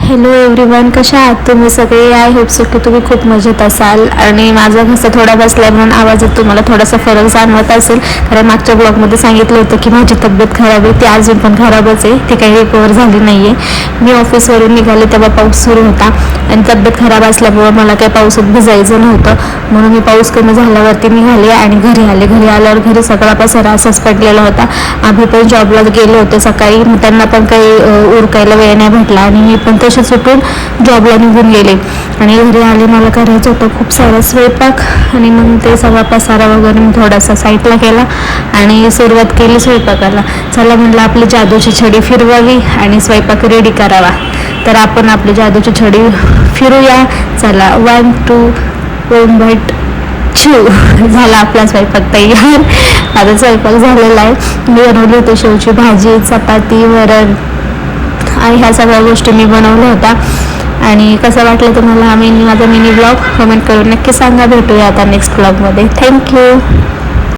Hello everyone, कशा आहात तुम्ही सगळे? आय होप सो की तुम्ही खूप मजेत असाल. आणि माझा घसा थोडा बसला म्हणून आवाजात तुम्हाला थोडासा फरक जाणवत असेल, कारण मागच्या ब्लॉगमध्ये सांगितलं होतं की माझी तब्येत खराब आहे. ती अजून पण खराबच आहे, ती काही रिकवर झाली नाही आहे. मी ऑफिसवरून निघाले तेव्हा पाऊस सुरू होता आणि तब्येत खराब असल्यामुळं मला काही पावसात भिजायचं नव्हतं, म्हणून मी पाऊस कमी झाल्यावरती निघाले आणि घरी आले. घरी आल्यावर घरी सगळा पसारा असाच पडलेला होता. आम्ही पण जॉबला गेले होते सकाळी, त्यांना पण काही उरकायला वेळ नाही भेटला आणि मी पण तसे सुटून जॉबला निघून गेले. आणि घरी आले, मला करायचं होतं खूप सारा स्वयंपाक आणि मग ते सगळा पसारा वगैरे मी थोडासा साईडला केला आणि सुरुवात केली स्वयंपाकाला. चला म्हटलं आपली जादूची छडी फिरवावी आणि स्वयंपाक रेडी करावा. तर आपण आपली जादूची छडी फिरूया. चला 1 2 बट झाला आपला स्वयंपाक तयार. आता स्वयंपाक झालेला आहे. मी बनवली होती शेवची भाजी, चपाती, वरण आणि ह्या सगळ्या गोष्टी मी बनवल्या होत्या. आणि कसं वाटलं तुम्हाला माझा मिनी ब्लॉग कमेंट करून नक्की सांगा. भेटूया आता नेक्स्ट ब्लॉगमध्ये. थँक्यू.